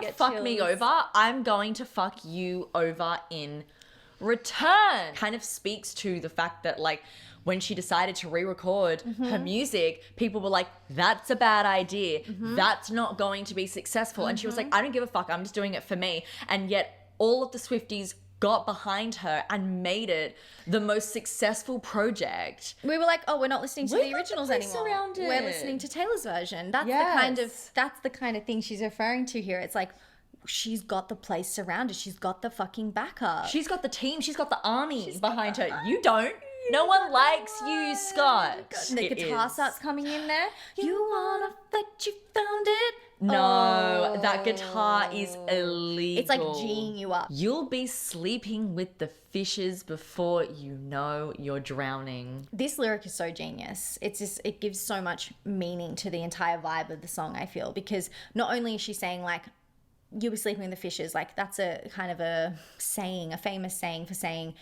to fuck me chills. over? I'm going to fuck you over in return. Kind of speaks to the fact that, like, when she decided to re-record her music, people were like, that's a bad idea. That's not going to be successful. And she was like, I don't give a fuck. I'm just doing it for me. And yet all of the Swifties got behind her and made it the most successful project. We were like, oh, we're not listening to We the got originals the place anymore. surrounded. We're listening to Taylor's version. That's the kind of thing she's referring to here. It's like, she's got the place surrounded. She's got the fucking backup. She's got the team. She's got the army behind her. You don't. No one likes you, Scott. The guitar starts coming in there. You wanna fight, you found it. No, that guitar is illegal. It's like G'ing you up. You'll be sleeping with the fishes before you know you're drowning. This lyric is so genius. It's just, it gives so much meaning to the entire vibe of the song, I feel, because not only is she saying like, you'll be sleeping with the fishes, like that's a kind of a saying, a famous saying for saying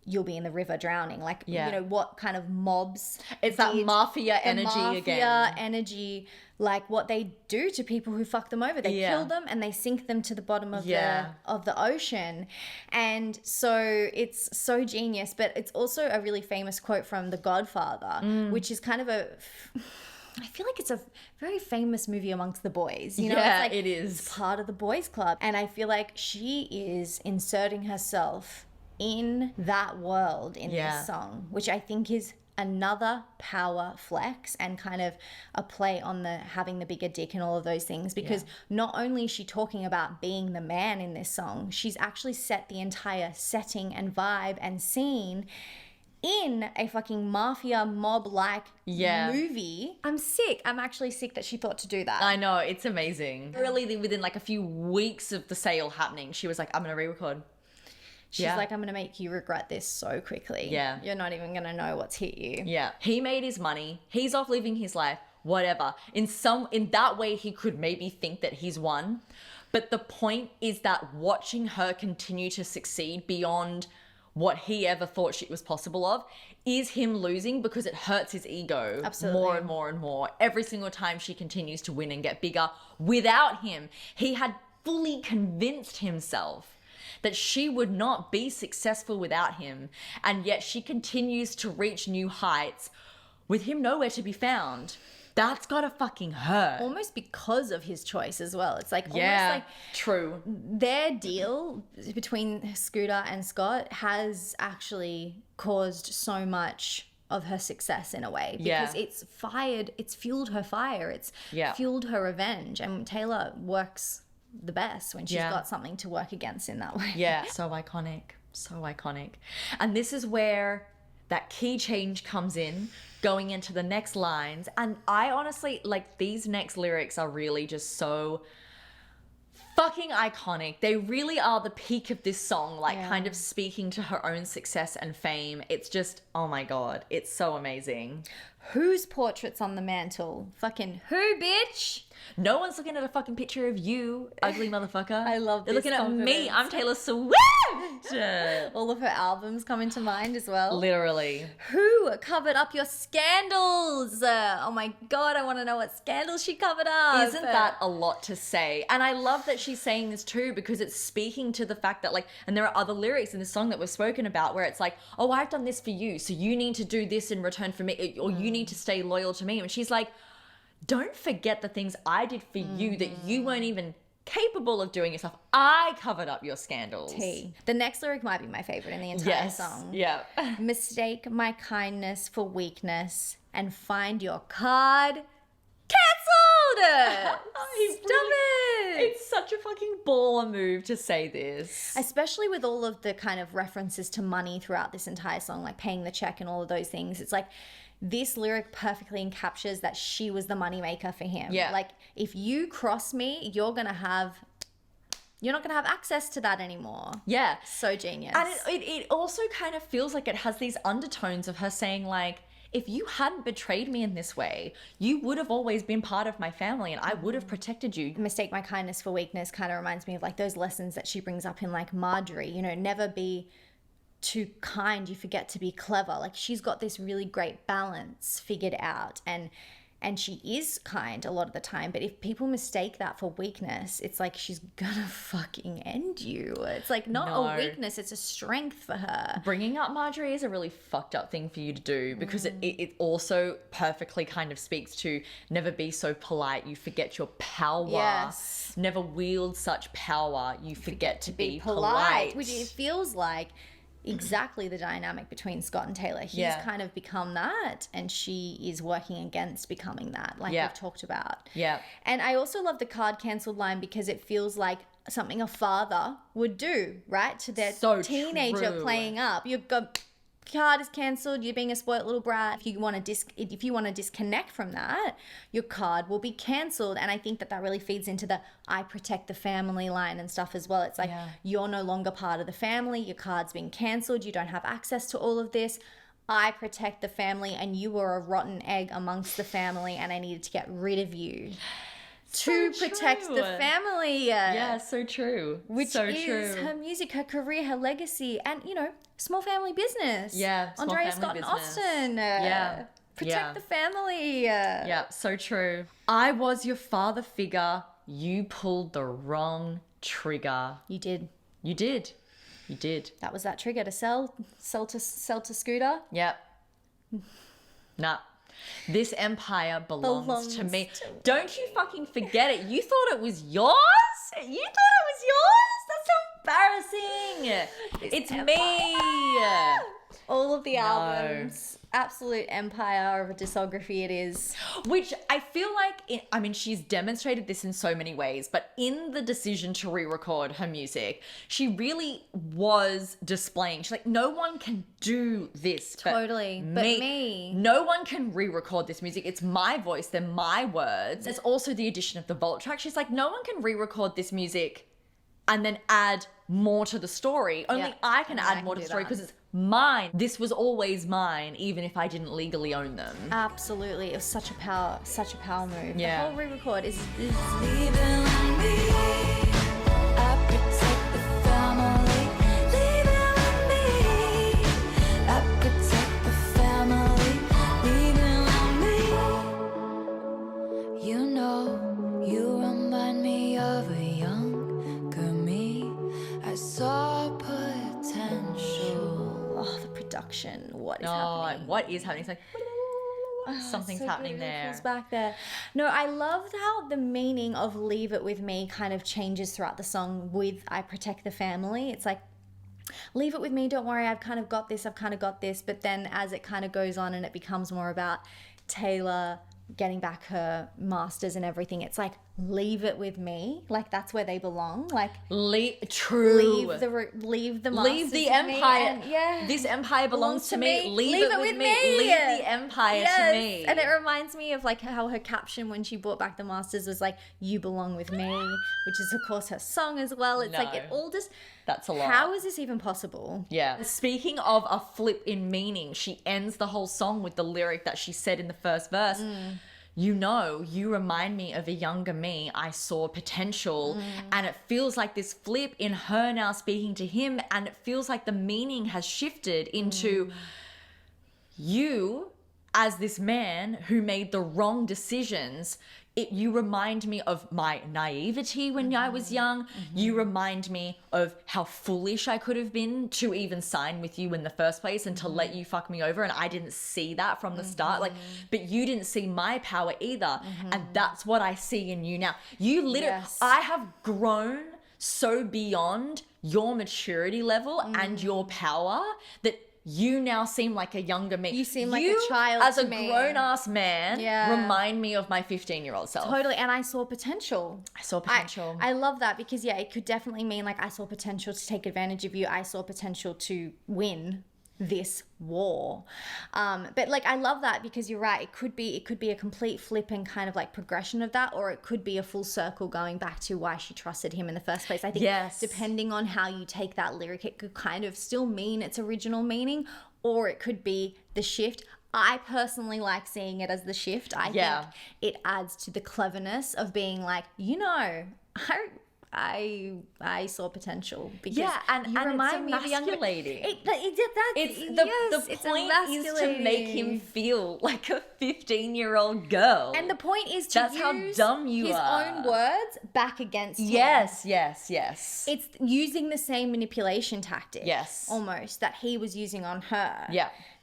you'll be in the river drowning. Like, you know, what kind of mobs. It's that mafia energy mafia again. energy, like what they do to people who fuck them over. They kill them and they sink them to the bottom of the ocean. And so it's so genius, but it's also a really famous quote from The Godfather, which is kind of I feel like it's a very famous movie amongst the boys. You know, yeah, it's like, it is. It's part of the boys club. And I feel like she is inserting herself in that world in this song, which I think is another power flex and kind of a play on the having the bigger dick and all of those things, because not only is she talking about being the man in this song, she's actually set the entire setting and vibe and scene in a fucking mafia mob-like movie. I'm sick. I'm actually sick that she thought to do that. I know, it's amazing. Really, within like a few weeks of the sale happening, she was like, I'm going to re-record. She's like, I'm going to make you regret this so quickly. Yeah. You're not even going to know what's hit you. Yeah. He made his money. He's off living his life. Whatever. In that way, he could maybe think that he's won. But the point is that watching her continue to succeed beyond what he ever thought she was possible of is him losing, because it hurts his ego more and more and more. Every single time she continues to win and get bigger without him. He had fully convinced himself that she would not be successful without him, and yet she continues to reach new heights with him nowhere to be found. That's gotta fucking hurt. Almost because of his choice as well. It's like almost like true. Their deal between Scooter and Scott has actually caused so much of her success in a way, because it's fueled her fire. It's fueled her revenge, and Taylor works the best when she's got something to work against in that way. Yeah. So iconic. So iconic. And this is where that key change comes in, going into the next lines. And I honestly, like, these next lyrics are really just so fucking iconic. They really are the peak of this song, like kind of speaking to her own success and fame. It's just, oh my God, it's so amazing. Whose portrait's on the mantle? Fucking who, bitch? No one's looking at a fucking picture of you, ugly motherfucker. I love this. They're looking at me. I'm Taylor Swift. All of her albums come into mind as well. Literally. Who covered up your scandals? Oh my God, I want to know what scandals she covered up. Isn't that a lot to say? And I love that she's saying this too, because it's speaking to the fact that, like, and there are other lyrics in this song that we've spoken about where it's like, oh, I've done this for you, so you need to do this in return for me, or you need to stay loyal to me. And she's like, don't forget the things I did for you that you weren't even capable of doing yourself. I covered up your scandals. The next lyric might be my favorite in the entire song. Yeah. Mistake my kindness for weakness and find your card cancelled. Stop it. It's such a fucking baller move to say this. Especially with all of the kind of references to money throughout this entire song, like paying the check and all of those things. It's like, this lyric perfectly encaptures that she was the moneymaker for him. Yeah. Like, if you cross me, you're not going to have access to that anymore. Yeah. So genius. And it also kind of feels like it has these undertones of her saying, like, if you hadn't betrayed me in this way, you would have always been part of my family and I would have protected you. Mistake my kindness for weakness kind of reminds me of like those lessons that she brings up in like Marjorie, you know, never be too kind, you forget to be clever. Like, she's got this really great balance figured out, and she is kind a lot of the time, but if people mistake that for weakness, it's like she's gonna fucking end you. It's like not a weakness, it's a strength for her. Bringing up Marjorie is a really fucked up thing for you to do, because it also perfectly kind of speaks to never be so polite, you forget your power. Yes. Never wield such power, you forget to be polite. Which it feels like exactly the dynamic between Scott and Taylor. He's kind of become that, and she is working against becoming that, like we've talked about. Yeah. And I also love the card cancelled line, because it feels like something a father would do, right? To their teenager playing up. You go card is cancelled, you're being a spoilt little brat. If you want to disconnect from that, your card will be cancelled. And I think that really feeds into the I protect the family line and stuff as well. It's like you're no longer part of the family, your card's been cancelled, you don't have access to all of this. I protect the family and you were a rotten egg amongst the family and I needed to get rid of you. To protect the family. Yeah, so true. Which is her music, her career, her legacy, and, small family business. Yeah, small Andrea family Scott business. and Austin. Protect the family. Yeah, so true. I was your father figure. You pulled the wrong trigger. You did. You did. That was that trigger to sell to Scooter. Yep. Nah. This empire belongs to me. Don't you fucking forget it. You thought it was yours? That's so embarrassing. It's me. All of the albums. Absolute empire of a discography it is. Which I feel like, she's demonstrated this in so many ways, but in the decision to re-record her music, she really was displaying. She's like, no one can do this. Totally. But me. No one can re-record this music. It's my voice. They're my words. There's also the addition of the vault track. She's like, no one can re-record this music and then add more to the story. Only I can add more to the story because it's mine. This was always mine, even if I didn't legally own them. Absolutely. It was such a power move. Yeah. The whole re-record is Leaving on me, I protect the family. Leaving on me, I protect the family. Leaving on me. You know, you remind me of a younger me. I saw potential. Oh, the production. What is happening? What is happening? It's like, something's happening there. Back there. No, I love how the meaning of Leave It With Me kind of changes throughout the song with I Protect the Family. It's like, leave it with me, don't worry, I've kind of got this. But then as it kind of goes on and it becomes more about Taylor getting back her masters and everything, it's like, leave it with me. Like, that's where they belong. Like, true. Leave the masters Leave the with empire. me and, This empire belongs to me. Leave it with me. Leave the empire to me. And it reminds me of like how her caption when she brought back the masters was like, you belong with me, which is of course her song as well. It's like, it all just, that's a lot. How is this even possible? Yeah. Speaking of a flip in meaning, she ends the whole song with the lyric that she said in the first verse. You know, you remind me of a younger me. I saw potential. And it feels like this flip in her now speaking to him. And it feels like the meaning has shifted into you as this man who made the wrong decisions. You remind me of my naivety when I was young. You remind me of how foolish I could have been to even sign with you in the first place and to let you fuck me over. And I didn't see that from the start. Like, but you didn't see my power either. And that's what I see in you now. You literally, I have grown so beyond your maturity level and your power that you now seem like a younger me. You seem like a child as to a me. grown-ass man, remind me of my 15-year-old self. Totally, and I saw potential. I love that because, it could definitely mean like I saw potential to take advantage of you. I saw potential to win this war. But like, I love that because you're right. It could be a complete flip and kind of like progression of that, or it could be a full circle going back to why she trusted him in the first place. I think depending on how you take that lyric, it could kind of still mean its original meaning, or it could be the shift. I personally like seeing it as the shift. I think it adds to the cleverness of being like, I saw potential because and remind me of a younger lady. The point is to make him feel like a 15-year-old girl, and the point is to that's use how dumb you his are. own words back against him. Yes. It's using the same manipulation tactic. Yes, almost that he was using on her.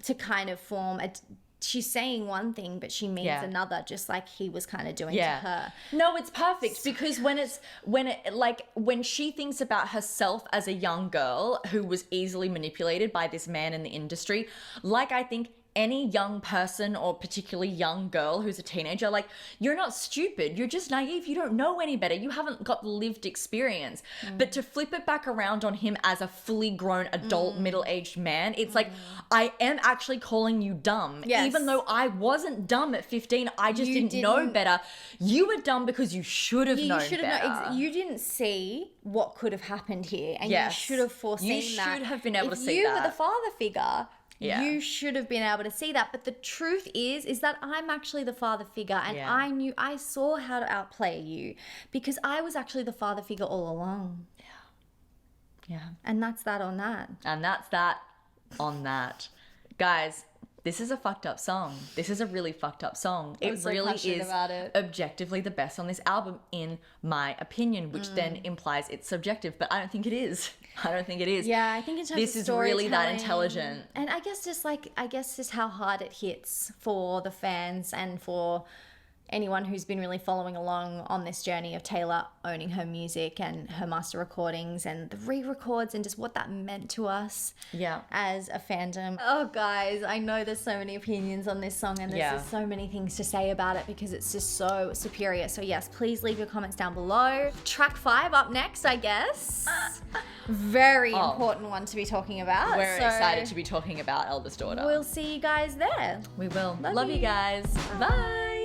To kind of form a. She's saying one thing, but she means another, just like he was kind of doing to her. No, it's perfect because when she thinks about herself as a young girl who was easily manipulated by this man in the industry, like I think any young person or particularly young girl who's a teenager, like, you're not stupid. You're just naive. You don't know any better. You haven't got lived experience. But to flip it back around on him as a fully grown adult middle-aged man, it's like, I am actually calling you dumb. Yes. Even though I wasn't dumb at 15, I just didn't know better. You were dumb because you should have known better. You didn't see what could have happened here, and you should have foreseen that. You should have been able to see that. If you were the father figure, Yeah. you should have been able to see that. But the truth is that I'm actually the father figure, and I saw how to outplay you because I was actually the father figure all along. Yeah. And that's that on that. And that's that on that. Guys, this is a fucked up song. This is a really fucked up song. I'm It so really passionate is about it. objectively the best on this album, in my opinion, which then implies it's subjective, but I don't think it is. I don't think it is. Yeah, I think in terms this of is really that storytelling, intelligent. and I guess just how hard it hits for the fans and for anyone who's been really following along on this journey of Taylor owning her music and her master recordings and the re-records and just what that meant to us as a fandom. Oh, guys, I know there's so many opinions on this song and there's just so many things to say about it because it's just so superior. So yes, please leave your comments down below. Track 5 up next, I guess. Very important one to be talking about. We're excited to be talking about Eldest Daughter. We'll see you guys there. We will. Love Love you you. guys. Bye.